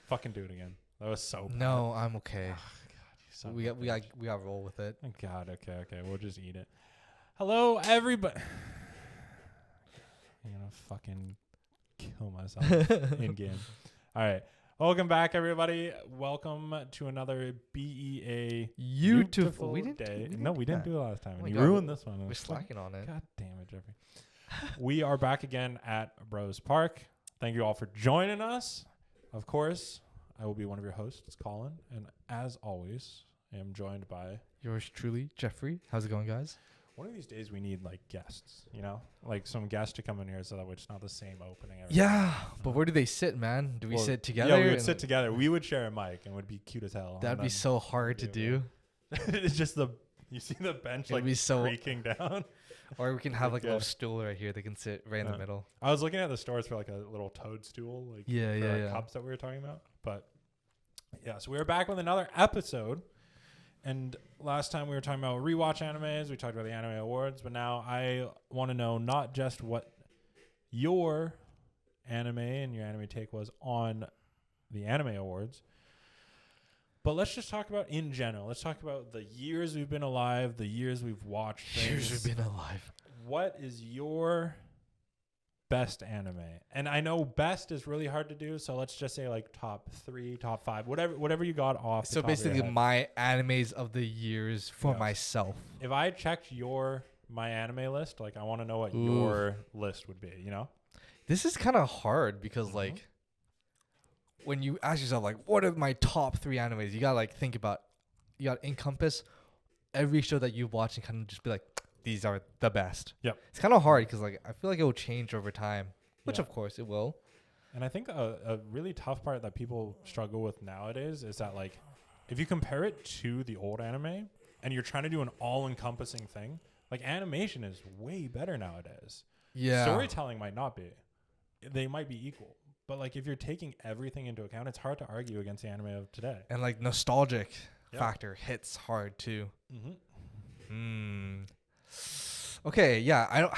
Fucking do it again. That was so bad. No, I'm okay. Oh, God, We got to roll with it. God, okay. We'll just eat it. Hello, everybody. I'm gonna fucking kill myself in game. All right. Welcome back, everybody. Welcome to another BEA Beautiful. We didn't do it last time. Oh my You God, ruined this one. We're slacking on it. God damn it, Jeffrey. We are back again at Bros Park. Thank you all for joining us. Of course, I will be one of your hosts, Colin, and as always, I am joined by Yours truly, Jeffrey. How's it going, guys? one of these days. We need like guests, like some guests to come in here so that it's not the same opening. Yeah, but where do they sit, man? Do we sit together? Yeah, we would sit together. We would share a mic and it would be cute as hell. That'd be so hard to do. It's just you see the bench It'd be so creaking down. Or we can have like a little stool right here. They can sit right in the middle. I was looking at the stores for like a little toadstool, like cups that we were talking about. But yeah, so we were back with another episode. And last time we were talking about rewatch animes. We talked about the anime awards, but now I want to know not just what your anime and your anime take was on the anime awards, but let's just talk about in general. Let's talk about the years we've been alive, the years we've watched things. Years we've been alive. What is your best anime? And I know best is really hard to do, so let's just say like top 3, top 5, whatever you got off. So basically, my animes of the years for myself. If I checked my anime list, like I want to know what your list would be. This is kind of hard because like when you ask yourself like, what are my top 3 animes? You gotta like think about, you gotta encompass every show that you've watched and kind of just be like, these are the best. Yep. It's kind of hard because like I feel like it will change over time, which of course it will. And I think a really tough part that people struggle with nowadays is that like if you compare it to the old anime and you're trying to do an all-encompassing thing, like animation is way better nowadays. Yeah. Storytelling might not be. They might be equal. But like if you're taking everything into account, it's hard to argue against the anime of today. And like nostalgic factor hits hard too. Okay, yeah,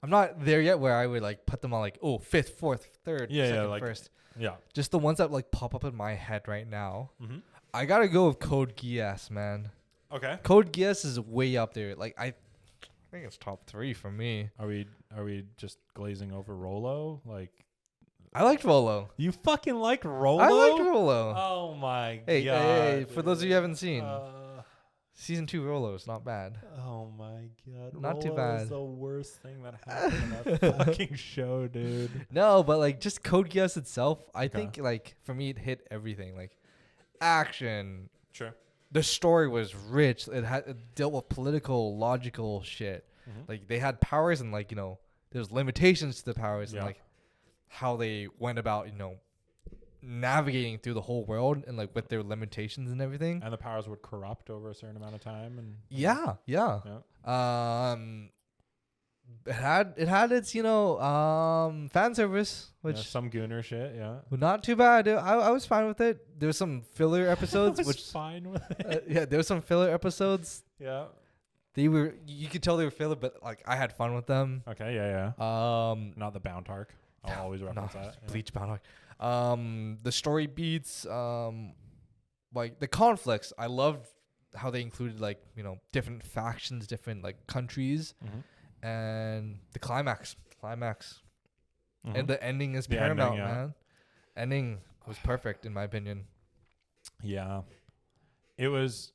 I'm not there yet where I would like put them on like, oh, 5th, 4th, 3rd, second, like, first. Yeah. Just the ones that like pop up in my head right now. I gotta go with Code Geass, man. Okay. Code Geass is way up there. Like I think it's top 3 for me. Are we just glazing over Rolo? Like I liked Rolo. You fucking like Rolo? I liked Rolo. Oh my god. Hey, for those of you who haven't seen, season 2 Rolo is not bad. Oh my god. Not Rolo too bad. is the worst thing that happened in that fucking show, dude. No, but like just Code Geass itself, I think like for me it hit everything. Like action. Sure. The story was rich. It dealt with political, logical shit. Like they had powers and like, there's limitations to the powers and like how they went about, navigating through the whole world and like with their limitations and everything. And the powers would corrupt over a certain amount of time and yeah. It had its, fan service, which some gooner shit, not too bad. I was fine with it. There was some filler episodes, which fine with it. there were some filler episodes. Yeah. You could tell they were filler, but like I had fun with them. Okay, yeah. Not the Bound Arc. I'll always reference that. Bleach Bound Arc. The story beats, like the conflicts. I loved how they included like, different factions, different like countries. And the climax, and the ending is paramount, man. Ending was perfect in my opinion. Yeah, it was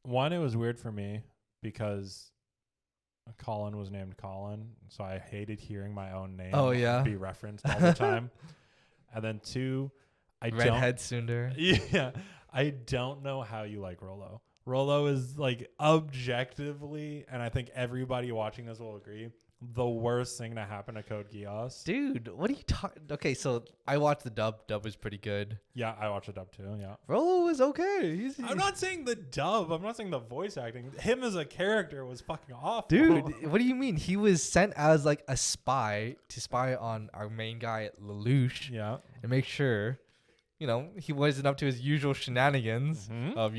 weird for me because Colin was named Colin, so I hated hearing my own name be referenced all the time. And then 2, Redhead Tsundere. Yeah, I don't know how you like Rolo. Rolo is like objectively, and I think everybody watching this will agree, the worst thing to happen to Code Geass. Dude, what are you talking? Okay, so I watched the dub. Dub was pretty good. Yeah, I watched the dub too. Yeah, Rolo was okay. I'm not saying the dub. I'm not saying the voice acting. Him as a character was fucking awful. Dude, what do you mean? He was sent as like a spy to spy on our main guy Lelouch. Yeah, and make sure, he wasn't up to his usual shenanigans of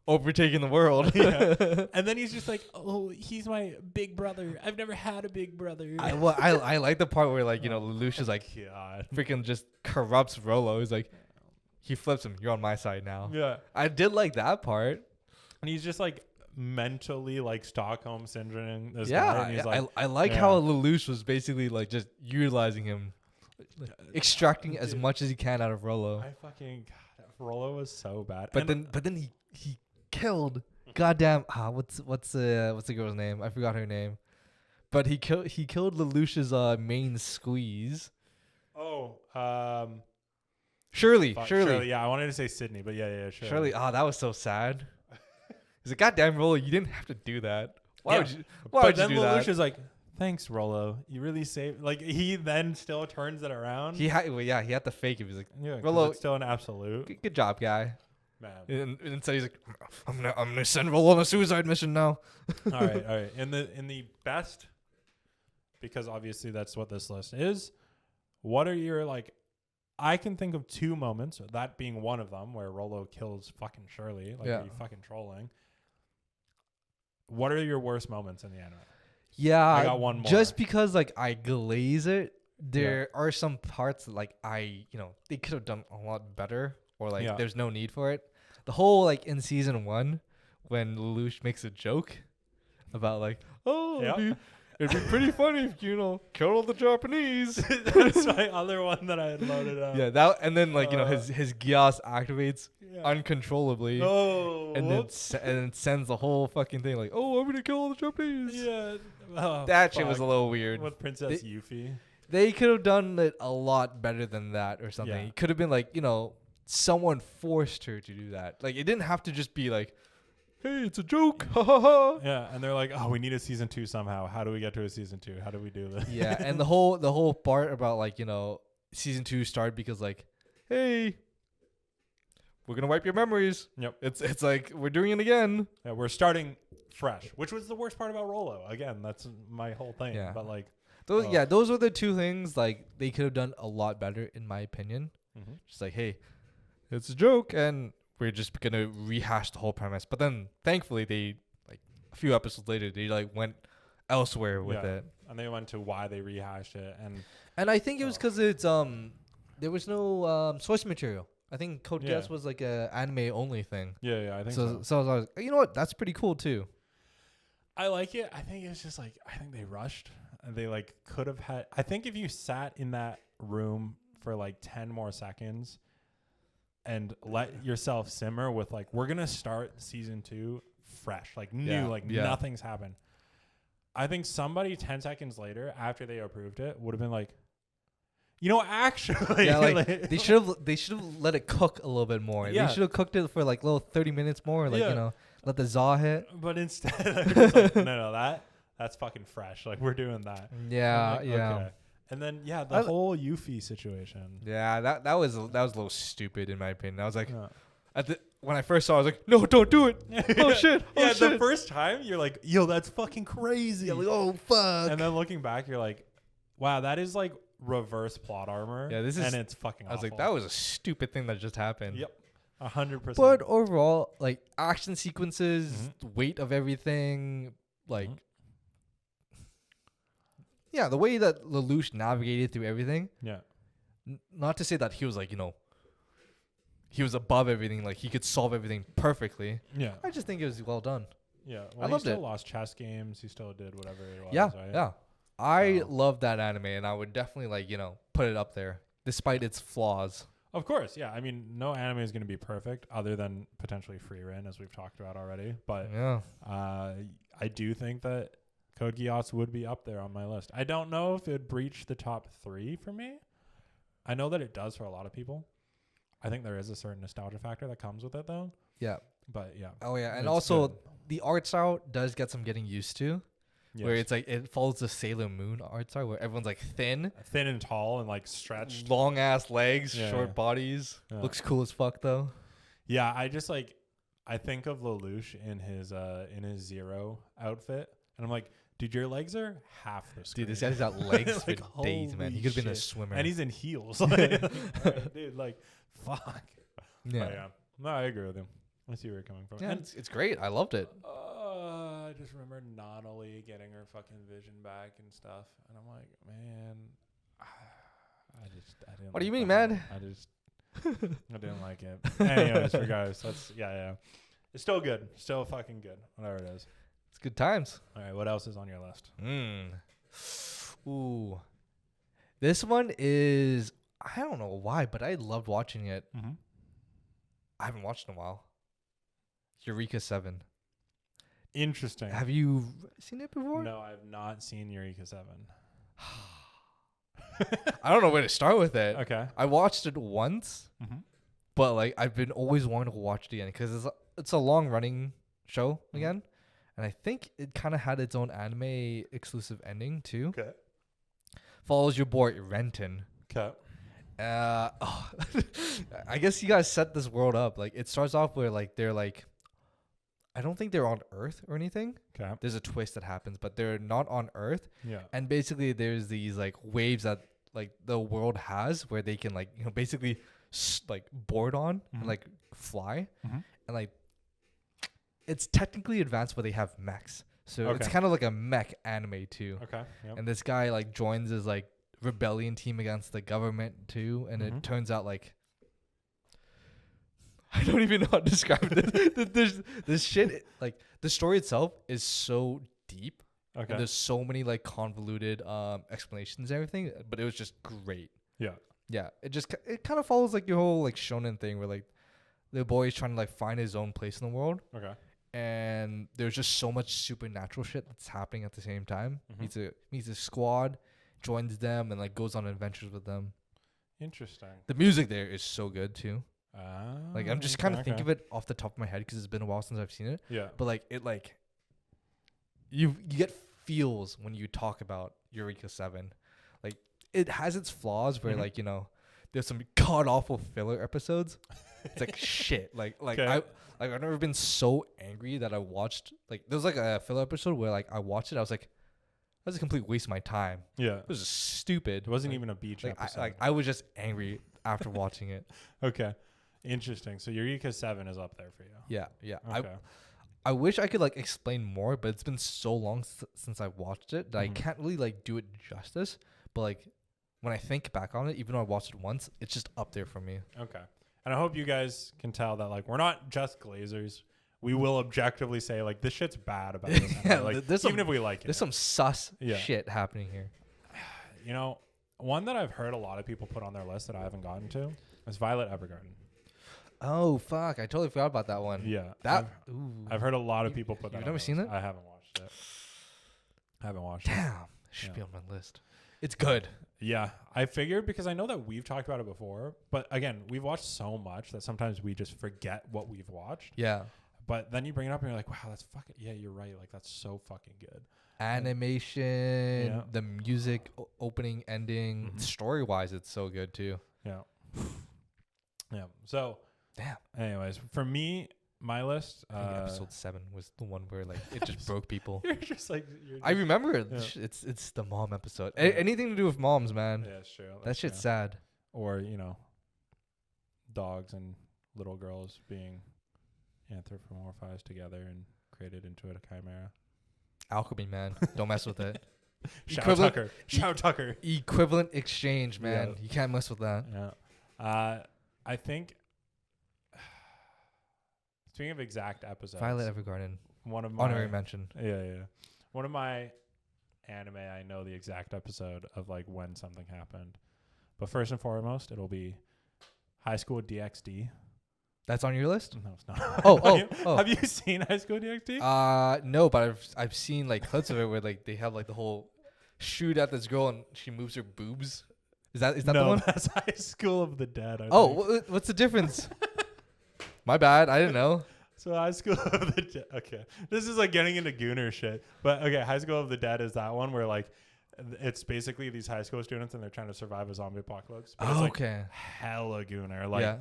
overtaking the world. Yeah. And then he's just like, oh, he's my big brother. I've never had a big brother. I like the part where like, you know, Lelouch is like, freaking just corrupts Rolo. He's like, he flips him. You're on my side now. Yeah. I did like that part. And he's just like mentally like Stockholm syndrome. This Yeah. guy, and he's like, I like how Lelouch was basically like just utilizing him, extracting as much as he can out of Rolo. God, Rolo was so bad. But then he killed goddamn what's the girl's name? I forgot her name. But he killed Lelouch's main squeeze. Oh, Shirley. Yeah, I wanted to say Sydney, but yeah, Shirley. Oh, that was so sad. He's like, goddamn, Rolo, you didn't have to do that. Why would you do that? But then Lelouch is like, thanks, Rolo. You really saved. Like he then still turns it around. He had to fake it. He's like, yeah, Rolo, it's still an absolute. Good job, guy. Man. And instead he's like, I'm gonna send Rolo on a suicide mission now. All right. In the best, because obviously that's what this list is. What are your like? I can think of 2 moments, that being one of them, where Rolo kills fucking Shirley. Like, are you fucking trolling? What are your worst moments in the anime? Yeah, I got one more. Just because like I glaze it, there are some parts that, like they could have done a lot better, or like there's no need for it. The whole like in season 1 when Lelouch makes a joke about like, it'd be pretty funny if you killed all the Japanese. That's my other one that I had loaded up. Yeah, that, and then like his Geass activates uncontrollably. Oh, and then sends the whole fucking thing like, oh, I'm gonna kill all the Japanese. Yeah, that shit was a little weird. With Princess Yuffie, they could have done it a lot better than that or something. It could have been like someone forced her to do that. Like it didn't have to just be like, hey, it's a joke. Ha ha ha. Yeah, and they're like, oh, we need a season 2 somehow. How do we get to a season 2? How do we do this? Yeah, and the whole part about like, season 2 started because like, hey, we're gonna wipe your memories. Yep. It's like we're doing it again. Yeah, we're starting fresh, which was the worst part about Rolo. Again, that's my whole thing. Yeah. But like those were the 2 things like they could have done a lot better in my opinion. Mm-hmm. Just like, hey, it's a joke and we're just gonna rehash the whole premise. But then thankfully they like a few episodes later they like went elsewhere with it. And they went to why they rehashed it and I think it was because it's there was no source material. I think Code Geass was like a anime only thing. Yeah, I think so. So I was like, you know what? That's pretty cool too. I like it. I think it's just like I think they rushed. They like could have had. I think if you sat in that room for like 10 more seconds and let yourself simmer with like, we're gonna start season 2 fresh, like new, nothing's happened. I think somebody 10 seconds later after they approved it would have been like, actually, like they should have let it cook a little bit more. They should have cooked it for like little 30 minutes more, like let the zaw hit. But instead, they're just like, no, that's fucking fresh. Like we're doing that. Yeah, like, okay. And then the whole Yuffie situation. Yeah, that was a little stupid in my opinion. I was like, when I first saw it, I was like, no, don't do it. Oh shit. Oh, shit. The first time you're like, yo, that's fucking crazy. Yeah, like, oh fuck. And then looking back, you're like, wow, that is like reverse plot armor. Yeah, and it's fucking awful. I was like, that was a stupid thing that just happened. Yep. 100%. But overall, like action sequences, the weight of everything, like the way that Lelouch navigated through everything. Yeah. Not to say that he was like, he was above everything, like he could solve everything perfectly. Yeah. I just think it was well done. Yeah. Well, I loved it. He still lost chess games. He still did whatever it was. Yeah. Right? Yeah. I love that anime, and I would definitely like, put it up there despite its flaws. Of course. Yeah. I mean, no anime is going to be perfect other than potentially Free Ren, as we've talked about already. But I do think that Code Geass would be up there on my list. I don't know if it would breach the top 3 for me. I know that it does for a lot of people. I think there is a certain nostalgia factor that comes with it, though. Yeah. But yeah. Oh, yeah. And also, the art style does get some getting used to. Yes. Where it's like, it follows the Sailor Moon art style where everyone's like thin and tall and like stretched. Long ass legs, short bodies. Yeah. Looks cool as fuck, though. Yeah. I just like, I think of Lelouch in his Zero outfit. And I'm like, dude, your legs are half the screen. Dude, this guy's got legs like, for days, man. He could have been a swimmer. And he's in heels. Like, dude, like, fuck. Yeah. But yeah. No, I agree with him. I see where you're coming from. Yeah, And it's great. I loved it. I just remember Natalie getting her fucking vision back and stuff, and I'm like, man, I didn't. What do you like mean, that. man? I didn't like it. Anyways, regardless, yeah. It's still good. Still fucking good. Whatever it is. It's good times. All right, what else is on your list? Ooh. This one is, I don't know why, but I loved watching it. Mm-hmm. I haven't watched in a while. Eureka 7. Interesting. Have you seen it before? No, I've not seen Eureka 7. I don't know where to start with it. Okay. I watched it once, Mm-hmm. but like I've been always wanting to watch it again because it's a long running show again, and I think it kind of had its own anime exclusive ending too. Okay. Follows your boy Renton. Okay. I guess you guys set this world up. Like it starts off where like they're like, I don't think they're on Earth or anything. Okay. There's a twist that happens, but they're not on Earth. Yeah. And basically there's these like waves that like the world has where they can like, you know, basically like board on and like fly. Mm-hmm. And like it's technically advanced, but they have mechs. So it's kind of like a mech anime too. Okay. Yep. And this guy like joins his like rebellion team against the government too. And it turns out like, I don't even know how to describe this. This shit, like the story itself is so deep. Okay. And there's so many like convoluted explanations and everything, but it was just great. Yeah. Yeah. It kind of follows like your whole like shonen thing where like the boy is trying to like find his own place in the world. Okay. And there's just so much supernatural shit that's happening at the same time. Meets a squad, joins them, and like goes on adventures with them. Interesting. The music there is so good too. Oh, Like I'm just kind of think of it off the top of my head because it's been a while since I've seen it. Yeah. But like it like you get feels when you talk about Eureka 7. Like it has its flaws where like, you know, there's some god awful filler episodes. It's like shit. Like I've never been so angry that I watched like there was like a filler episode where like I watched it, I was like, that was a complete waste of my time. Yeah. It was just stupid. It wasn't even a beach episode. I was just angry after watching it. Okay. Interesting. So Eureka 7 is up there for you. Yeah, yeah. Okay. I wish I could like explain more, but it's been so long since I watched it that I can't really like do it justice. But like when I think back on it, even though I watched it once, it's just up there for me. Okay. And I hope you guys can tell that like we're not just glazers. We will objectively say like this shit's bad about this. Yeah, like, even if we like it. There's some sus shit happening here. You know, one that I've heard a lot of people put on their list that I haven't gotten to is Violet Evergarden. Oh fuck! I totally forgot about that one. Yeah, I've heard a lot of people put that. You've never seen it? I haven't watched it. Damn, it should be on my list. It's good. Yeah, I figured because I know that we've talked about it before, but again, we've watched so much that sometimes we just forget what we've watched. Yeah. But then you bring it up and you're like, wow, that's fucking, yeah, you're right. Like, that's so fucking good. Animation, the music, opening, ending, story-wise, it's so good too. Yeah. Yeah. So, damn. Anyways, for me, my list. I think episode 7 was the one where like it just broke people. You're just like. I remember it. Yeah. It's the mom episode. Yeah. Anything to do with moms, man. Yeah, it's true. That shit's sad. Or dogs and little girls being anthropomorphized together and created into a chimera. Alchemy, man. Don't mess with it. Shout Tucker. Equivalent exchange, man. Yeah. You can't mess with that. Yeah. I think. Speaking of exact episodes, Violet Evergarden. One of my honorary mention. Yeah. One of my anime, I know the exact episode of like when something happened. But first and foremost, it'll be High School DxD. That's on your list? No, it's not. Oh. Have you seen High School DxD? No, but I've seen like clips of it where like they have like the whole shoot at this girl and she moves her boobs. Is that the one? No, that's High School of the Dead. What's the difference? My bad. I didn't know. So High School of the Dead. Okay. This is like getting into Gooner shit. But okay, High School of the Dead is that one where like it's basically these high school students and they're trying to survive a zombie apocalypse. But it's like hella Gooner. Like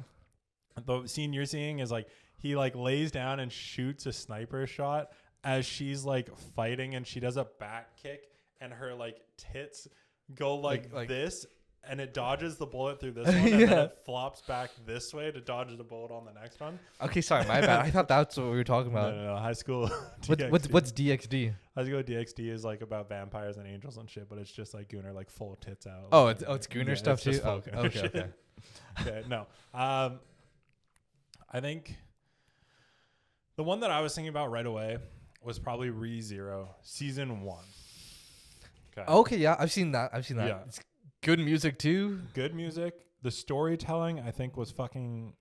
the scene you're seeing is like he like lays down and shoots a sniper shot as she's like fighting and she does a back kick and her like tits go like this. and it dodges the bullet through this one, and then it flops back this way to dodge the bullet on the next one. Okay, sorry, my bad. I thought that's what we were talking about. No. High School What's DxD? High School DxD is like about vampires and angels and shit, but it's just like Gunnar like full tits out. Oh, it's Gunnar stuff too? Oh, okay. Okay, no. I think the one that I was thinking about right away was probably ReZero season 1. Okay, yeah, I've seen that. Yeah. It's good music too. Good music. The storytelling, I think, was fucking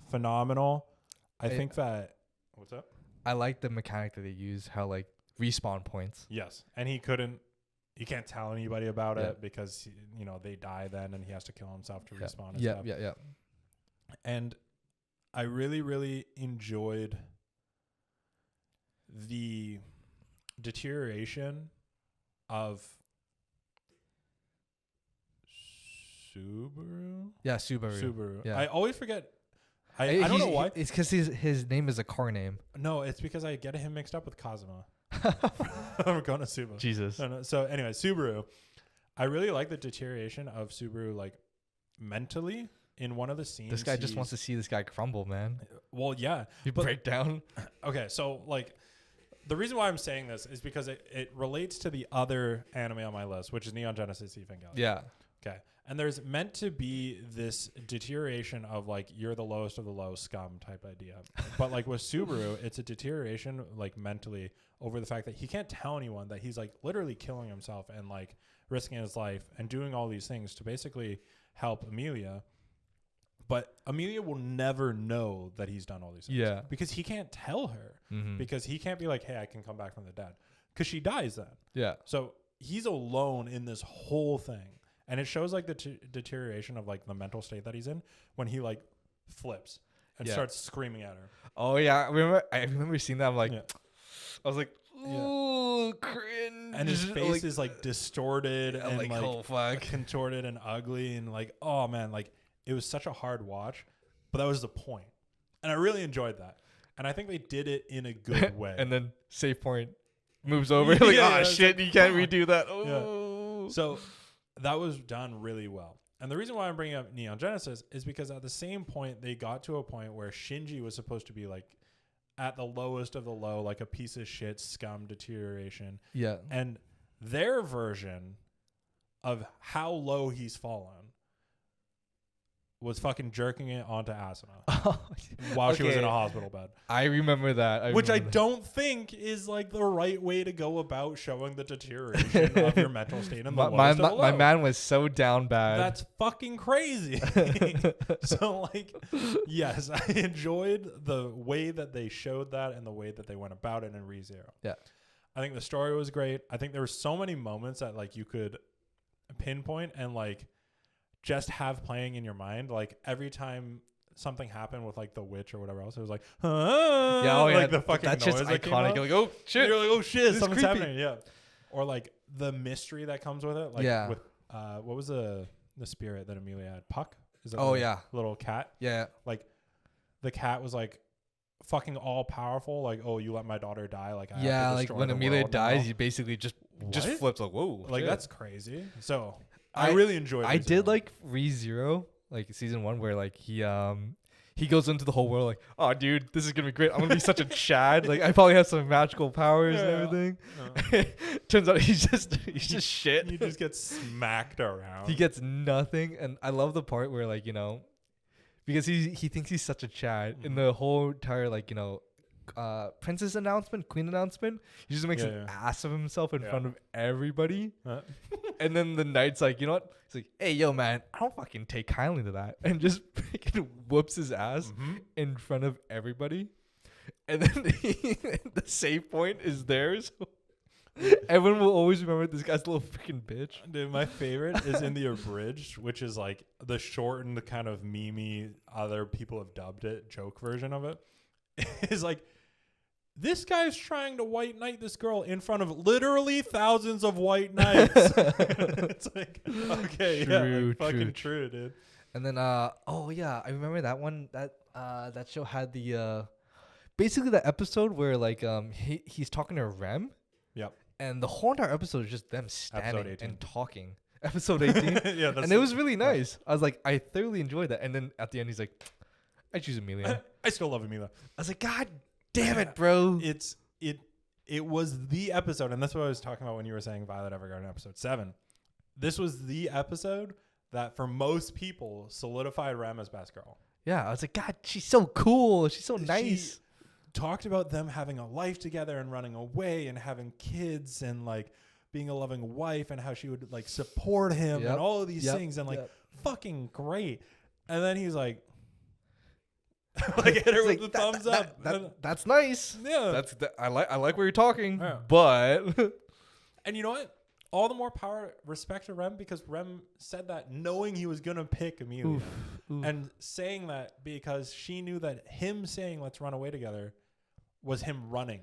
phenomenal. I think that... What's up? I like the mechanic that they use, how like respawn points. Yes. And he can't tell anybody about it because, they die then and he has to kill himself to respawn and stuff. Yeah. And I really, really enjoyed the deterioration of Subaru. Yeah, Subaru. Yeah. I always forget. I don't know why. It's because his name is a car name. No, it's because I get him mixed up with Kazuma. I'm going to Subaru. Jesus. No. So anyway, Subaru. I really like the deterioration of Subaru, like mentally. In one of the scenes, this guy just wants to see this guy crumble, man. Well, yeah. You break down. Okay, so like the reason why I'm saying this is because it relates to the other anime on my list, which is Neon Genesis Evangelion. Yeah. Okay. And there's meant to be this deterioration of like you're the lowest of the low scum type idea. But like with Subaru, it's a deterioration like mentally over the fact that he can't tell anyone that he's like literally killing himself and like risking his life and doing all these things to basically help Amelia. But Amelia will never know that he's done all these things. Yeah. Because he can't tell her. Mm-hmm. Because he can't be like, hey, I can come back from the dead. Because she dies then. Yeah. So he's alone in this whole thing. And it shows like the deterioration of like the mental state that he's in when he like flips and starts screaming at her. Oh, yeah. I remember seeing that. I'm like, I was like, ooh, cringe. And his face is like distorted and like oh, fuck. contorted and ugly. And like, oh, man, like. It was such a hard watch, but that was the point. And I really enjoyed that. And I think they did it in a good way. And then save point moves over. Shit, you can't redo that. Oh. Yeah. So that was done really well. And the reason why I'm bringing up Neon Genesis is because at the same point, they got to a point where Shinji was supposed to be like at the lowest of the low, like a piece of shit, scum, deterioration. Yeah. And their version of how low he's fallen was fucking jerking it onto Asuna while she was in a hospital bed. I remember that. Which I don't think is like the right way to go about showing the deterioration of your mental state in the lowest of the low. My man was so down bad. That's fucking crazy. So like, yes, I enjoyed the way that they showed that and the way that they went about it in ReZero. Yeah. I think the story was great. I think there were so many moments that like you could pinpoint and like just have playing in your mind. Like every time something happened with like the witch or whatever else, it was like, like the fucking that's noise just that iconic. You're like, oh shit. You're like, oh shit, something's creepy. happening. Yeah. Or like the mystery that comes with it. Like with what was the spirit that Amelia had? Puck? Is that little cat? Yeah. Like the cat was like fucking all powerful. Like, oh, you let my daughter die. Like, I have to like destroy when the Amelia world dies, now. you basically just flips like, whoa. Like shit. that's crazy. So I really enjoyed it. I did like ReZero, like season 1, where like he goes into the whole world like, oh dude, this is gonna be great. I'm gonna be such a Chad. Like I probably have some magical powers and everything. Turns out he's just shit. He just gets smacked around. He gets nothing. And I love the part where like, because he thinks he's such a Chad in the whole entire like, princess announcement, queen announcement, he just makes an ass of himself in front of everybody. And then the knight's like, you know what? He's like, hey, yo, man, I don't fucking take kindly to that. And just freaking whoops his ass in front of everybody. And then the save point is theirs. Everyone will always remember this guy's a little freaking bitch. Dude, my favorite is in the abridged, which is like the shortened kind of memey, other people have dubbed it, joke version of it. Is like, this guy's trying to white knight this girl in front of literally thousands of white knights. It's like, okay, fucking true, dude. And then, I remember that one. That show had the basically the episode where like he's talking to Rem. Yep. And the whole entire episode is just them standing and talking. episode 18. Yeah, and it was really nice. I was like, I thoroughly enjoyed that. And then at the end, he's like, I choose Amelia. I still love Amelia. I was like, God damn it, bro. It was the episode, and that's what I was talking about when you were saying Violet Evergarden episode 7. This was the episode that for most people solidified Rem as best girl. Yeah, I was like, God, she's so cool. She's so nice. She talked about them having a life together and running away and having kids and like being a loving wife and how she would like support him and all of these things and like fucking great. And then he's like, like hit her with the thumbs up. That's nice. Yeah, I like where you're talking, but and you know what? All the more power, respect to Rem, because Rem said that knowing he was gonna pick Amelia, and saying that because she knew that him saying "let's run away together" was him running,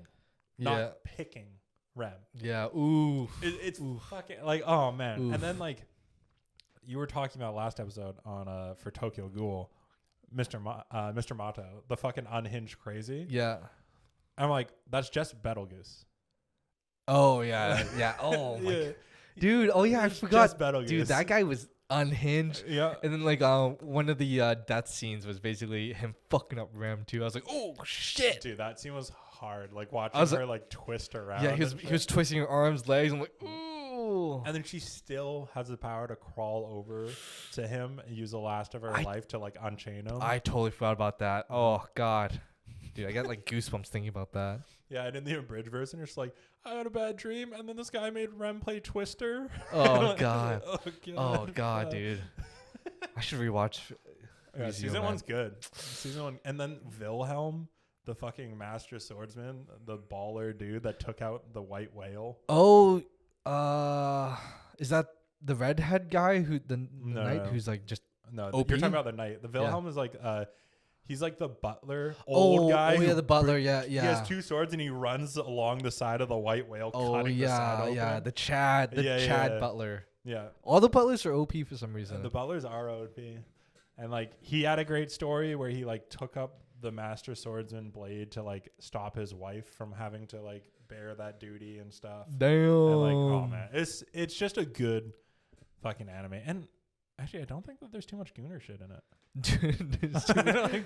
not picking Rem. Yeah. Ooh. It's fucking like, oh man. Oof. And then like you were talking about last episode on for Tokyo Ghoul. Mr. Mato, the fucking unhinged crazy. Yeah. I'm like, that's just Betelgeuse. Oh, yeah. Yeah. Oh, my God. Dude. Oh, yeah. I forgot. Dude, that guy was unhinged. Yeah. And then, like, one of the death scenes was basically him fucking up Rem, too. I was like, oh, shit. Dude, that scene was hard. Like, watching her, like, twist around. Yeah, he was twisting her arms, legs. I'm like, ooh. And then she still has the power to crawl over to him and use the last of her life to like unchain him. I totally forgot about that. Oh God, dude, I got like goosebumps thinking about that. Yeah, and in the abridged version, it's like I had a bad dream, and then this guy made Rem play Twister. Oh God. Oh God, dude. I should rewatch. Yeah, season 1's good. Season 1, and then Wilhelm, the fucking master swordsman, the baller dude that took out the white whale. Oh. Is that the redhead guy who the knight who's like just OP? You're talking about the knight. The Wilhelm is like he's like the butler, old guy. Oh yeah, the butler. Yeah. He has 2 swords and he runs along the side of the white whale. Cutting the side open. The Chad butler. Yeah, all the butlers are OP for some reason. The butlers are OP, and like he had a great story where he like took up the master swordsman blade to like stop his wife from having to like bear that duty and stuff. Damn. And like, oh man, it's just a good fucking anime. And actually, I don't think that there's too much Gooner shit in it. Like,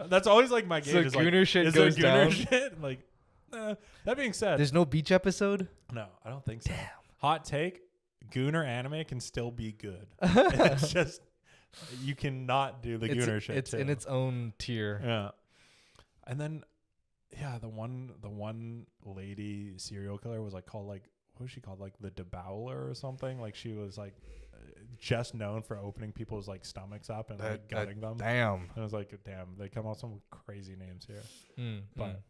that's always like my gauge. So is Gooner like, shit is goes there Gooner down. Shit? Like, that being said, there's no beach episode. No, I don't think so. Damn. Hot take: Gooner anime can still be good. It's just you cannot do the Gooner shit. It's in its own tier. Yeah. And then, yeah, the one lady serial killer was like called like, what was she called? Like the Debowler or something. Like she was like just known for opening people's like stomachs up and like gutting them. Damn. And I was like, damn, they come out some crazy names here. But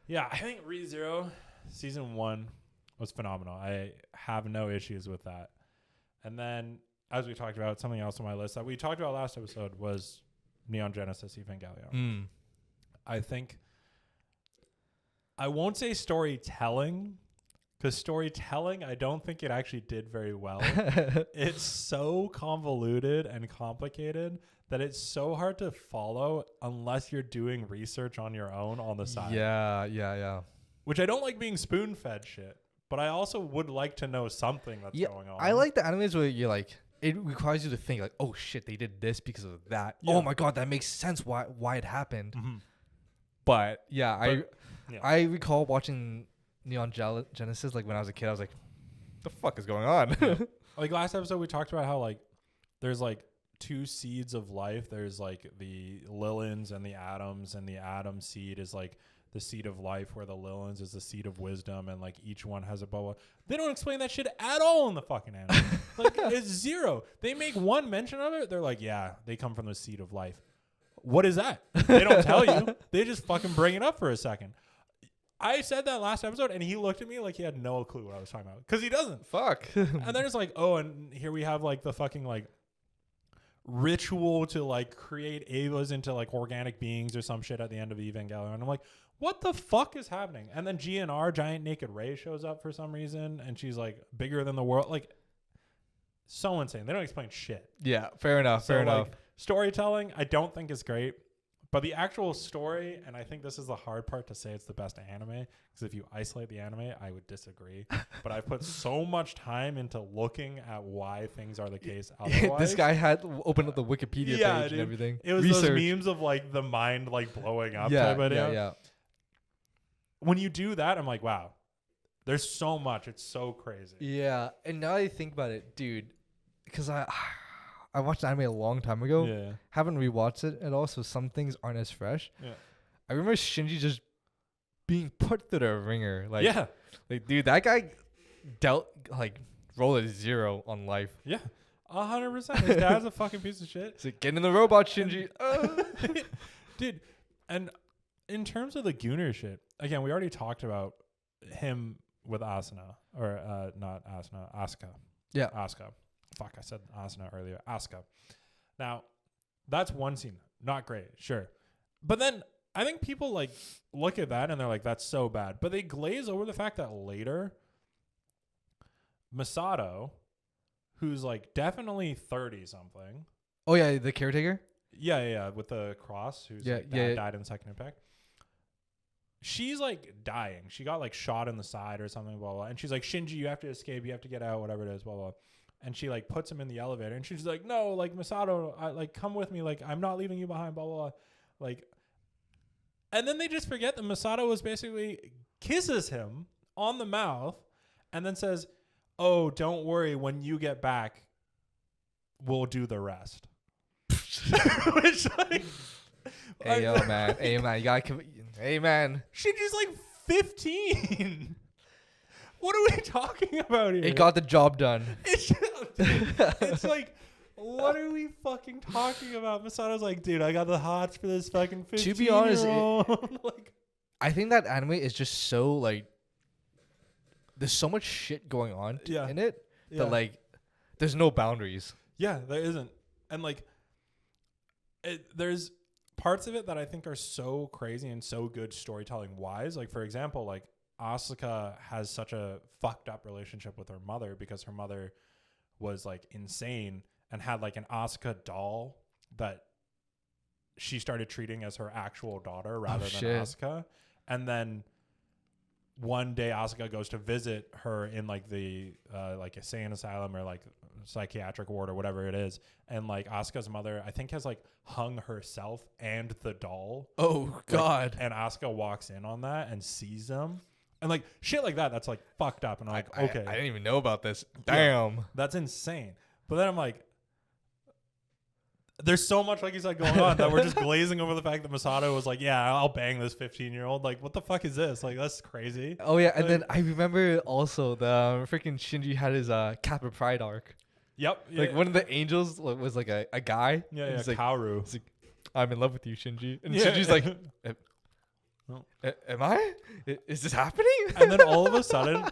yeah, I think ReZero season 1 was phenomenal. I have no issues with that. And then, as we talked about, something else on my list that we talked about last episode was Neon Genesis Evangelion. I think I won't say storytelling, because storytelling, I don't think it actually did very well. It's so convoluted and complicated that it's so hard to follow unless you're doing research on your own on the side. Yeah. Which I don't like being spoon-fed shit, but I also would like to know something that's going on. I like the animes where you're like, it requires you to think like, oh shit, they did this because of that. Yeah. Oh my God, that makes sense why it happened. Mm-hmm. But I recall watching Neon Genesis like when I was a kid. I was like, the fuck is going on? Like last episode, we talked about how like there's like 2 seeds of life. There's like the Lilins and the Atoms, and the Atom seed is like the seed of life, where the Lilins is the seed of wisdom, and like each one has a blah blah. They don't explain that shit at all in the fucking anime. Like it's zero. They make one mention of it. They're like, yeah, they come from the seed of life. What is that? They don't tell you. They just fucking bring it up for a second. I said that last episode, and he looked at me like he had no clue what I was talking about, because he doesn't. Fuck. And then it's like, oh, and here we have like the fucking like ritual to like create Avas into like organic beings or some shit at the end of Evangelion. And I'm like, what the fuck is happening? And then GNR, Giant Naked Ray, shows up for some reason, and she's like bigger than the world. Like, so insane. They don't explain shit. Yeah, fair enough. Storytelling, I don't think is great, But the actual story, and I think this is the hard part to say it's the best anime, because if you isolate the anime, I would disagree. But I put so much time into looking at why things are the case otherwise. This guy had opened up the Wikipedia page and everything. It was those memes of like the mind like blowing up type idea. Yeah. When you do that, I'm like, wow, there's so much. It's so crazy. Yeah, and now I think about it, dude, because I watched anime a long time ago. Yeah. Haven't rewatched it at all, so some things aren't as fresh. Yeah. I remember Shinji just being put through the ringer. Like, yeah. Like, dude, that guy rolled a 0 on life. Yeah. 100%. His dad's a fucking piece of shit. It's like, get in the robot, Shinji. Dude, and in terms of the Gunner shit, again, we already talked about him with Asuna. Or, not Asuna, Asuka. Yeah. Asuka. Fuck, I said Asuna earlier. Asuka. Now, that's one scene. Not great, sure. But then I think people like look at that and they're like, that's so bad. But they glaze over the fact that later, Masato, who's like definitely 30 something. Oh yeah, the caretaker. Yeah, with the cross, who's died in the second impact. She's like dying. She got like shot in the side or something, blah blah. And she's like, Shinji, you have to escape. You have to get out. Whatever it is, blah blah. And she like puts him in the elevator, and she's like, no, like Masato, come with me. Like I'm not leaving you behind. Blah blah blah. Like, and then they just forget that Masato was basically kisses him on the mouth, and then says, "Oh, don't worry. When you get back, we'll do the rest." Which like, hey man, you gotta, hey man, Shinji's like 15. What are we talking about here? It got the job done. It's like, what are we fucking talking about? Masato's like, dude, I got the hots for this fucking 15-year-old. To be honest, like, I think that anime is just so like, there's so much shit going on in it that like, there's no boundaries. Yeah, there isn't. And like, there's parts of it that I think are so crazy and so good storytelling wise. Like, for example, like, Asuka has such a fucked up relationship with her mother because her mother was like insane and had like an Asuka doll that she started treating as her actual daughter rather than Asuka. And then one day Asuka goes to visit her in like the like a insane asylum or like psychiatric ward or whatever it is, and like Asuka's mother I think has like hung herself and the doll. Oh god. Like, and Asuka walks in on that and sees them. And like shit like that, that's like fucked up. And I'm like, okay. I didn't even know about this. Damn. Yeah, that's insane. But then I'm like, there's so much, like you said, going on that we're just glazing over the fact that Masato was like, yeah, I'll bang this 15-year-old. Like, what the fuck is this? Like, that's crazy. Oh, yeah. Like, and then I remember also the freaking Shinji had his Kappa Pride arc. Yep. Like, one of the angels was like a guy. Yeah, like, Kaoru. He's like, I'm in love with you, Shinji. And Shinji's like, am I? Is this happening? And then all of a sudden,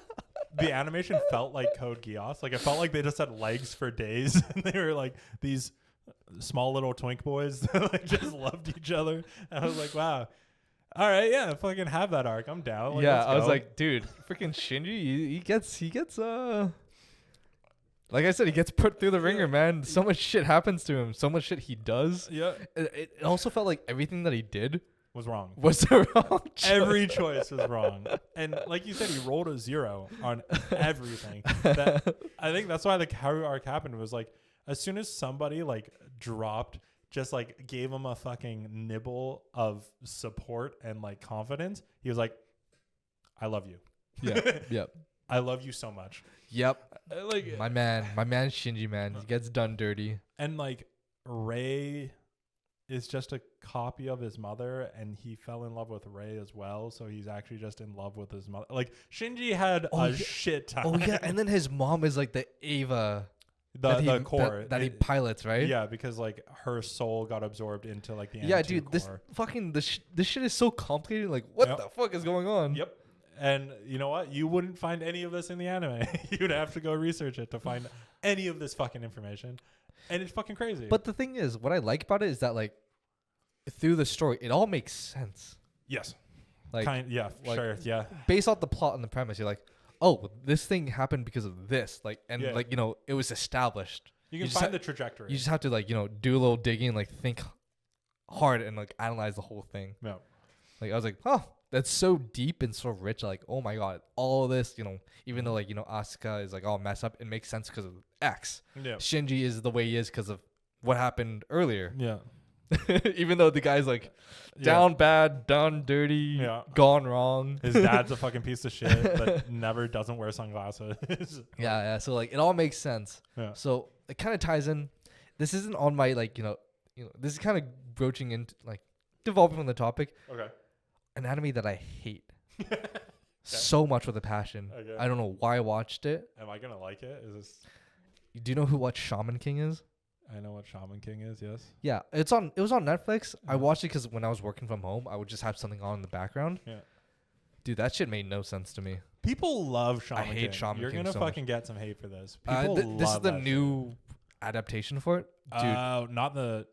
the animation felt like Code Geass. Like, it felt like they just had legs for days. And they were like these small little twink boys that like just loved each other. And I was like, wow. All right, yeah, fucking have that arc. I'm down. Like, yeah, I was like, dude, freaking Shinji, he gets like I said, he gets put through the ringer, man. So much shit happens to him. So much shit he does. Yeah. It also felt like everything that he did was wrong. Was the wrong choice. Every choice was wrong. And like you said, he rolled a 0 on everything. I think that's why the Kaoru arc happened. Was like, as soon as somebody like dropped, just like gave him a fucking nibble of support and like confidence, he was like, I love you. Yeah. Yep. I love you so much. Yep. Like my man Shinji, man. He gets done dirty. And like Rei is just a copy of his mother, and he fell in love with Rei as well, so he's actually just in love with his mother. Like Shinji had shit time. Oh yeah, and then his mom is like the Eva, the core that he pilots, right? Yeah, because like her soul got absorbed into like the dude, core. This shit is so complicated. Like, what the fuck is going on? Yep. And you know what? You wouldn't find any of this in the anime. You'd have to go research it to find any of this fucking information. And it's fucking crazy. But the thing is, what I like about it is that like through the story, it all makes sense. Yes. Like, sure. Yeah. Based off the plot and the premise, you're like, oh, this thing happened because of this. Like, and like, you know, it was established. You can find the trajectory. You just have to like, you know, do a little digging, like think hard and like analyze the whole thing. Yeah. Like I was like, oh, that's so deep and so rich. Like, oh my god, all this, even though like Asuka is like all messed up, it makes sense because of X. Yeah. Shinji is the way he is because of what happened earlier. Yeah. Even though the guy's like down bad, done dirty, gone wrong. His dad's a fucking piece of shit, but never doesn't wear sunglasses. Yeah. So like it all makes sense. Yeah. So it kind of ties in. This isn't on my like this is kind of broaching into like devolving from the topic. Okay. An anime that I hate so much with a passion. Okay. I don't know why I watched it. Am I gonna like it? Is this? Do you know what Shaman King is? I know what Shaman King is. Yes. Yeah, it was on Netflix. I watched it because when I was working from home, I would just have something on in the background. Yeah. Dude, that shit made no sense to me. People love Shaman King. I hate Shaman King. You're gonna so fucking much. get some hate for this. This is the new adaptation for it. Dude. Not the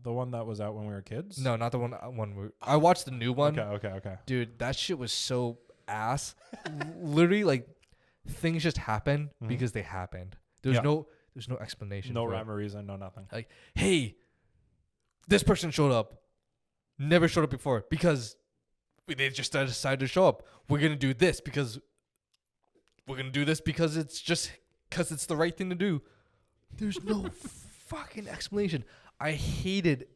one that was out when we were kids. No, not the one. I watched the new one. Okay. Dude, that shit was so ass. Literally, like things just happened because they happened. There's no explanation. No rhyme or reason. No nothing. Like, hey, this person showed up, never showed up before because they just decided to show up. We're gonna do this because it's the right thing to do. There's no fucking explanation. I hated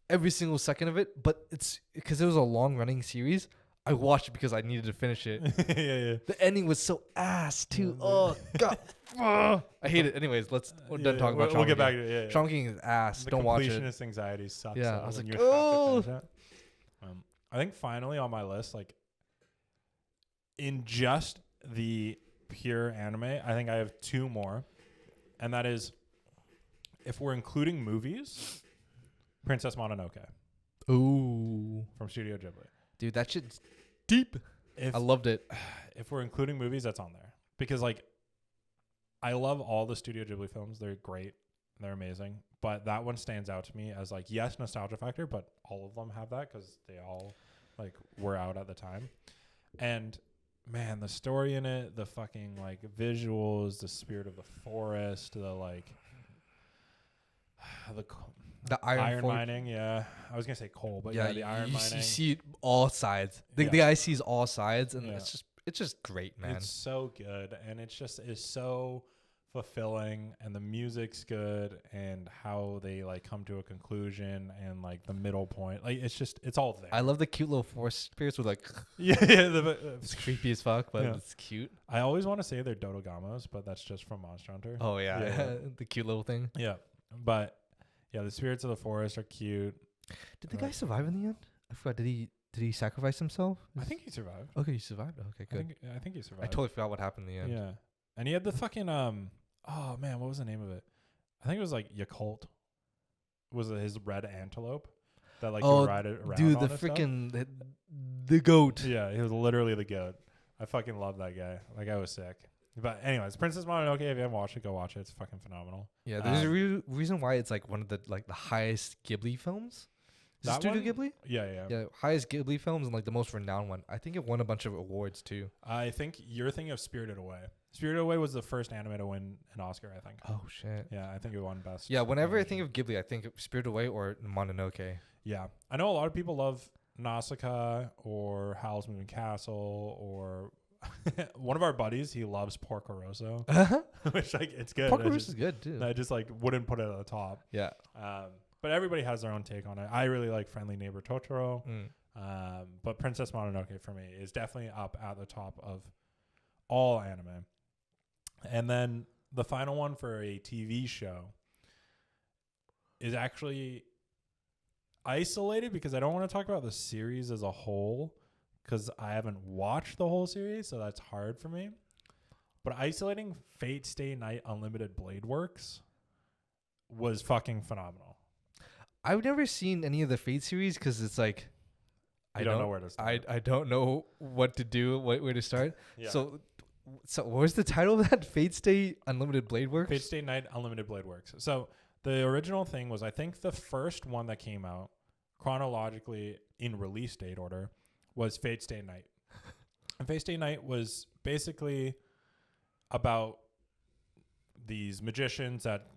every single second of it, but it's because it was a long running series. I watched it because I needed to finish it. Yeah. The ending was so ass too. Oh god, I hate it. Anyways, we're done talking about. We'll get back to it. Yeah. Shaman King is ass. Don't watch it. Completionist anxiety sucks. Yeah, I was like, I think finally on my list, like in just the pure anime, I think I have two more, and that is if we're including movies, Princess Mononoke. Ooh, from Studio Ghibli. Dude, that shit's deep. I loved it. If we're including movies, that's on there. Because, like, I love all the Studio Ghibli films. They're great. They're amazing. But that one stands out to me as, like, yes, nostalgia factor, but all of them have that because they all, like, were out at the time. And, man, the story in it, the fucking, like, visuals, the spirit of the forest, the, like, the iron mining, yeah. I was gonna say coal, but yeah, the iron mining. You see all sides. The guy sees all sides, and it's just great, man. It's so good, and it's so fulfilling, and the music's good, and how they like come to a conclusion, and like the middle point, like it's all there. I love the cute little forest spirits with like it's creepy as fuck, but it's cute. I always want to say they're Dodogamos, but that's just from Monster Hunter. Oh yeah. The cute little thing. Yeah, but. Yeah, the spirits of the forest are cute. Did the guy survive in the end? I forgot. Did he sacrifice himself? I think he survived. Okay, he survived. Okay, good. I think he survived. I totally forgot what happened in the end. Yeah, and he had the fucking oh man, what was the name of it? I think it was like Yakult. Was it his red antelope that like you ride it around? Dude, the freaking the goat. Yeah, he was literally the goat. I fucking love that guy. That guy was sick. But anyways, Princess Mononoke, if you haven't watched it, go watch it. It's fucking phenomenal. Yeah, there's a reason why it's like one of the highest Ghibli films. Is it Studio Ghibli? Yeah, highest Ghibli films and like the most renowned one. I think it won a bunch of awards too. I think you're thinking of Spirited Away. Spirited Away was the first anime to win an Oscar, I think. Oh shit. Yeah, I think it won best. Yeah, whenever I think of Ghibli, I think of Spirited Away or Mononoke. Yeah, I know a lot of people love Nausicaa or Howl's Moving Castle or. One of our buddies, he loves Porco Rosso, which like it's good. Porco Rosso is good too. I just like wouldn't put it at the top. Yeah. But everybody has their own take on it. I really like Friendly Neighbor Totoro. But Princess Mononoke for me is definitely up at the top of all anime. And then the final one for a TV show is actually isolated because I don't want to talk about the series as a whole. Because I haven't watched the whole series, so that's hard for me. But isolating Fate Stay Night Unlimited Blade Works was fucking phenomenal. I've never seen any of the Fate series because it's like I don't know where to start. I don't know what to do, where to start. Yeah. So what was the title of that? Fate Stay Unlimited Blade Works? Fate Stay Night Unlimited Blade Works. So the original thing was, I think the first one that came out chronologically in release date order was Fate Stay Night. And Fate Stay Night was basically about these magicians that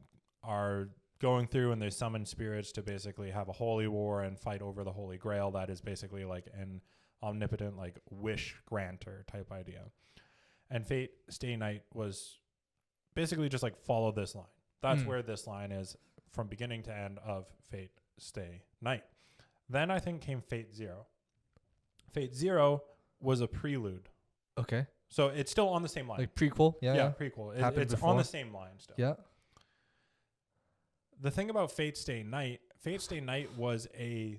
are going through and they summon spirits to basically have a holy war and fight over the Holy Grail. That is basically like an omnipotent, like wish granter type idea. And Fate Stay Night was basically just like follow this line. That's where this line is from beginning to end of Fate Stay Night. Then I think came Fate Zero. Fate Zero was a prelude. Okay. So it's still on the same line. Like prequel? Yeah. Prequel. It's before. on the same line still. Yeah. The thing about Fate Stay Night was a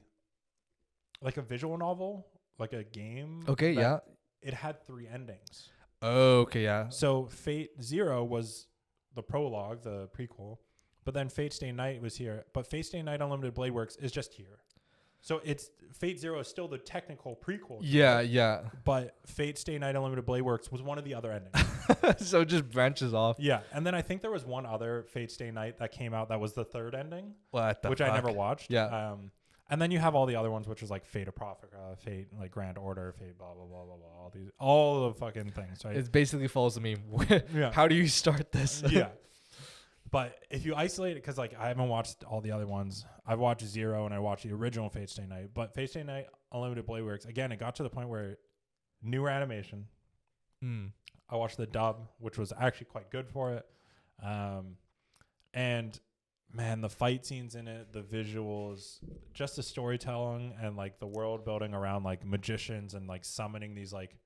visual novel, like a game. Okay, yeah. It had 3 endings. Oh, okay, yeah. So Fate Zero was the prologue, the prequel, but then Fate Stay Night was here. But Fate Stay Night Unlimited Blade Works is just here. So it's Fate Zero is still the technical prequel. Yeah, yeah. But Fate Stay Night Unlimited Blade Works was one of the other endings. So it just branches off. Yeah, and then I think there was one other Fate Stay Night that came out that was the 3rd ending, which I never watched. Yeah. And then you have all the other ones, which is like Fate Apocrypha, Fate like Grand Order, Fate blah blah blah blah blah. All the fucking things. Right? It basically follows the meme. Yeah. How do you start this? Yeah. But if you isolate it, because like I haven't watched all the other ones. I've watched Zero and I watched the original Fate Stay Night. But Fate Stay Night Unlimited Blade Works, again, it got to the point where newer animation. I watched the dub, which was actually quite good for it. And man, the fight scenes in it, the visuals, just the storytelling and like the world building around like magicians and like summoning these like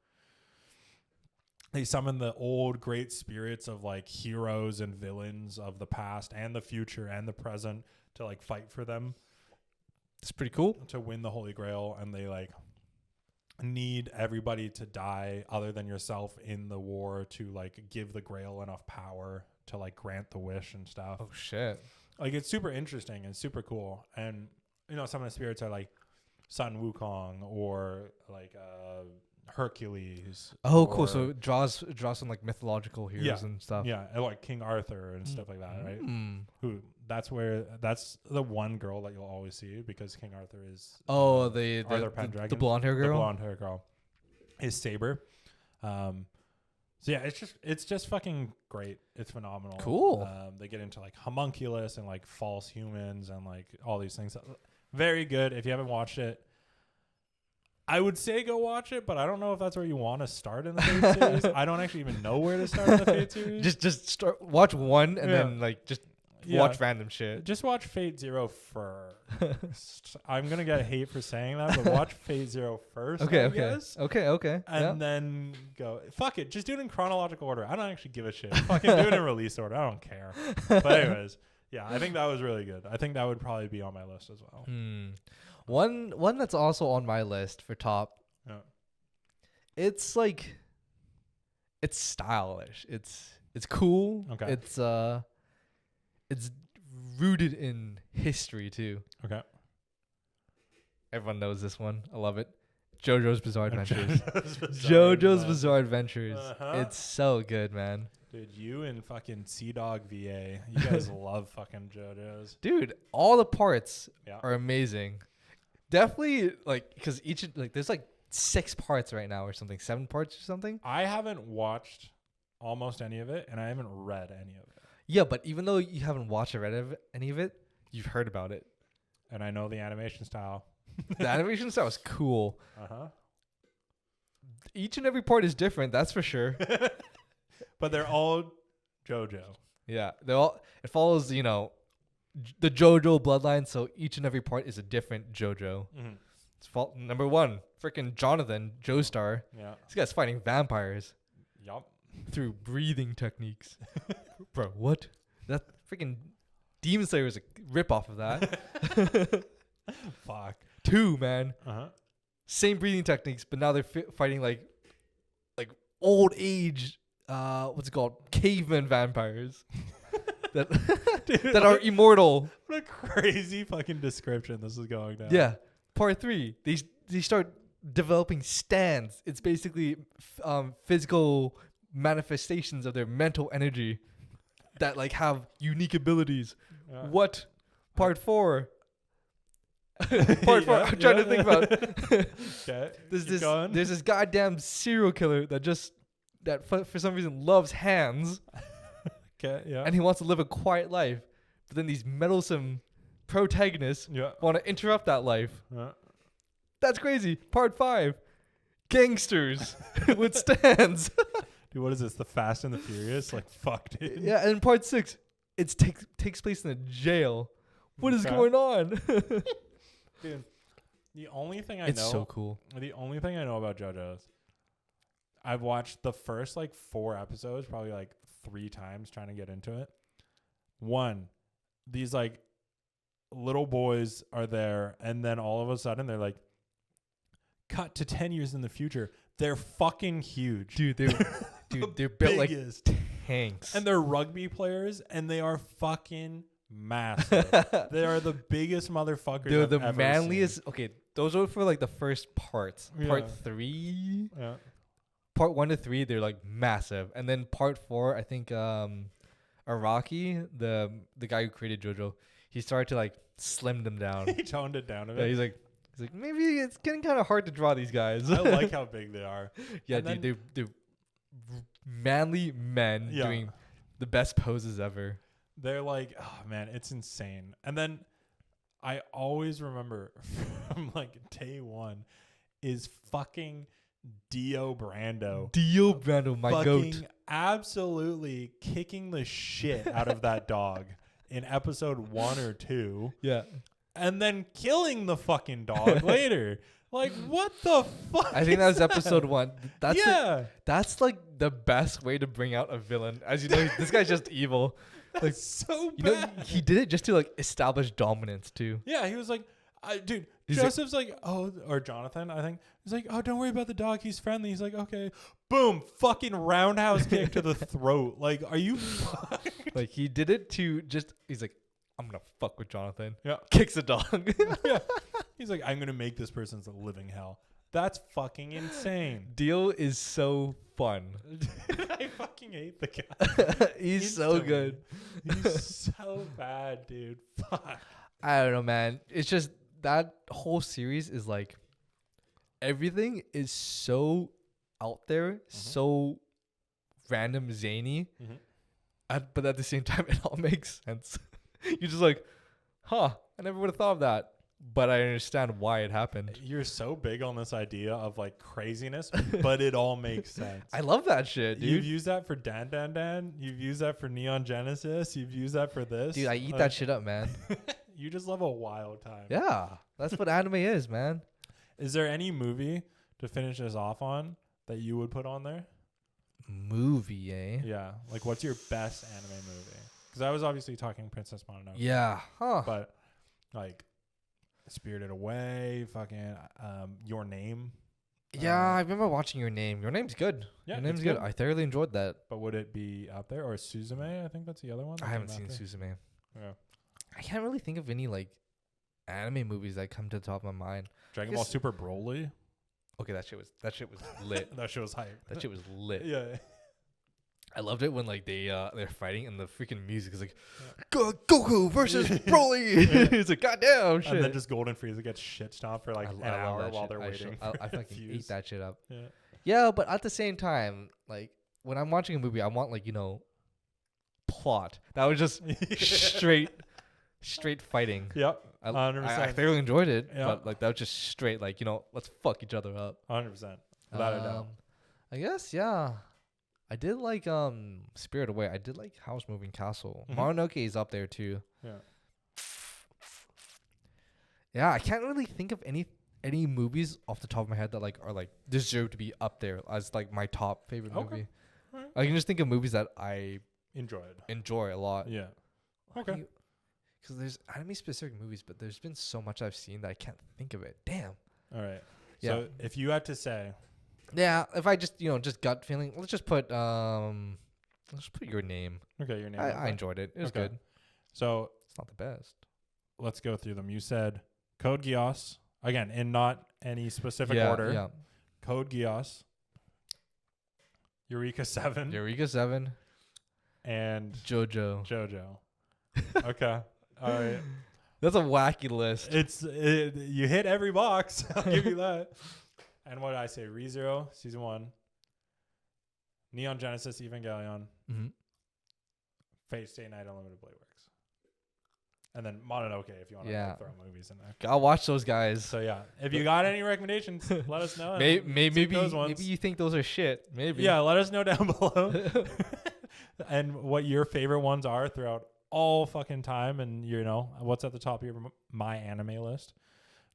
they summon the old great spirits of like heroes and villains of the past and the future and the present to like fight for them. It's pretty cool. To win the Holy Grail, and they like need everybody to die other than yourself in the war to like give the Grail enough power to like grant the wish and stuff. Oh shit. Like it's super interesting and super cool. And you know, some of the spirits are like Sun Wukong or like Hercules. Oh, cool. So it draws some like mythological heroes and stuff. Yeah, and like King Arthur and stuff like that, right? Who that's the one girl that you'll always see because King Arthur is the Pendragon, blonde hair girl. The blonde hair girl is Saber. So yeah, it's just fucking great. It's phenomenal. Cool. They get into like homunculus and like false humans and like all these things. Very good. If you haven't watched it, I would say go watch it, but I don't know if that's where you want to start in the Fate series. I don't actually even know where to start in the Fate series. Just watch one and then like just watch random shit. Just watch Fate Zero first. I'm gonna get hate for saying that, but watch Fate Zero first. Okay. And then go. Fuck it. Just do it in chronological order. I don't actually give a shit. Fucking do it in release order. I don't care. But anyways, yeah, I think that was really good. I think that would probably be on my list as well. One that's also on my list for top. Yeah. It's like it's stylish. It's cool. Okay. It's rooted in history too. Okay. Everyone knows this one. I love it. JoJo's Bizarre Adventures. JoJo's Bizarre Adventures. It's so good, man. Dude, you and fucking Sea-Dog VA, you guys love fucking JoJo's. Dude, all the parts are amazing. Definitely, like, because each, like, there's like 6 parts right now or something, 7 parts or something. I haven't watched almost any of it, and I haven't read any of it. Yeah, but even though you haven't watched or read any of it, you've heard about it. And I know the animation style. The animation style is cool. Uh-huh. Each and every part is different, that's for sure. But they're all JoJo. Yeah, it follows, you know, the JoJo bloodline, so each and every part is a different JoJo. Mm-hmm. It's number 1, freaking Jonathan, Joestar. Yeah. This guy's fighting vampires. Yup. Through breathing techniques. Bro, what? That freaking Demon Slayer is a ripoff of that. Fuck. 2, man. Uh-huh. Same breathing techniques, but now they're fighting like old age, what's it called? Caveman vampires. that Dude, that are immortal. What a crazy fucking description this is going down. Yeah. Part 3, they start developing stands. It's basically physical manifestations of their mental energy that like have unique abilities. What? Part 4. Part 4. I'm trying to think about. Okay. There's this goddamn serial killer that for some reason loves hands. Okay. Yeah. And he wants to live a quiet life, but then these meddlesome protagonists want to interrupt that life. That's crazy. Part 5, gangsters with stands. Dude, what is this? The Fast and the Furious? Like, fuck, dude. Yeah, and part 6, it takes place in a jail. What is going on? Dude, the only thing I know. It's so cool. The only thing I know about JoJo is I've watched the first like 4 episodes probably like 3 times trying to get into it. One, these like little boys are there, and then all of a sudden they're like, cut to 10 years in the future. They're fucking huge. Dude, they're built like tanks. And they're rugby players, and they are fucking massive. They are the biggest motherfuckers. They're I've the ever manliest. seen. Okay, those are for like the first parts. Part 3. Yeah. Part 1 to 3, they're like massive, and then part 4, I think Araki, the guy who created JoJo, he started to like slim them down. He toned it down a bit. Yeah, he's like maybe it's getting kind of hard to draw these guys. I like how big they are. Yeah, and dude, they're manly men doing the best poses ever. They're like, oh man, it's insane. And then I always remember from like day one is fucking Dio Brando. Dio Brando, my goat. Absolutely kicking the shit out of that dog in episode 1 or 2. Yeah. And then killing the fucking dog later. Like, what the fuck? I think that was episode 1. That's like the best way to bring out a villain. As you know, this guy's just evil. Like, so bad. You know, he did it just to like establish dominance too. Yeah, he was like, dude, Joseph's like, oh, or Jonathan, I think. He's like, oh, don't worry about the dog. He's friendly. He's like, okay. Boom. Fucking roundhouse kick to the throat. Like, are you fucked? Like, he did it to just, he's like, I'm going to fuck with Jonathan. Yeah. Kicks the dog. Yeah. He's like, I'm going to make this person's a living hell. That's fucking insane. Dio is so fun. I fucking hate the guy. He's so good. He's so bad, dude. Fuck. I don't know, man. It's just that whole series is like, everything is so out there, so random, zany, but at the same time, it all makes sense. You're just like, huh, I never would have thought of that, but I understand why it happened. You're so big on this idea of like craziness, but it all makes sense. I love that shit, dude. You've used that for Dan Dan Dan. You've used that for Neon Genesis. You've used that for this. Dude, I eat that shit up, man. You just love a wild time. Yeah, that's what anime is, man. Is there any movie to finish this off on that you would put on there? Movie, eh? Yeah. Like, what's your best anime movie? Because I was obviously talking Princess Mononoke. Yeah. Huh. But, like, Spirited Away, fucking Your Name. Yeah, I remember watching Your Name. Your Name's good. Yeah, Your Name's good. I thoroughly enjoyed that. But would it be up there? Or Suzume? I think that's the other one. I haven't seen Suzume. Yeah. I can't really think of any, like, anime movies that come to the top of my mind. Dragon Ball Super Broly. Okay, that shit was lit. That shit was hype. That shit was lit. Yeah. I loved it when like they're fighting and the freaking music is like Goku versus Broly. It's like goddamn shit. And then just Golden Frieza gets shit stomped for like an hour while they're waiting. I fucking ate that shit up. Yeah. Yeah, but at the same time, like when I'm watching a movie, I want like, you know, plot. That was just straight fighting. Yep. 100%. I thoroughly enjoyed it, but like that was just straight like, you know, let's fuck each other up. 100%. Without a doubt. I guess, yeah. I did like Spirit Away. I did like House Moving Castle. Mononoke is up there too. Yeah. Yeah, I can't really think of any movies off the top of my head that like are like deserve to be up there as like my top favorite movie. Right. I can just think of movies that I enjoy a lot. Yeah. Okay. Because there's anime specific movies, but there's been so much I've seen that I can't think of it. Damn. All right. Yeah. So if you had to say, yeah, if I just just gut feeling, let's just put Your Name. Okay, Your Name. I enjoyed it. It was good. So it's not the best. Let's go through them. You said Code Geass again in not any specific order. Yeah. Code Geass. Eureka 7. And Jojo. Okay. All right. That's a wacky list. You hit every box. I'll give you that. And what did I say? ReZero, Season 1. Neon Genesis Evangelion. Fate Stay Night Unlimited Blade Works. And then Mononoke if you want to throw movies in there. I'll watch those guys. So yeah, if you got any recommendations, let us know. Maybe you think those are shit. Maybe. Yeah, let us know down below. And what your favorite ones are throughout all fucking time, and what's at the top of your my anime list.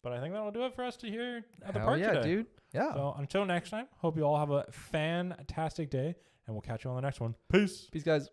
But I think that'll do it for us to hear at the park today. Dude. Yeah. So until next time, hope you all have a fantastic day, and we'll catch you on the next one. Peace. Peace, guys.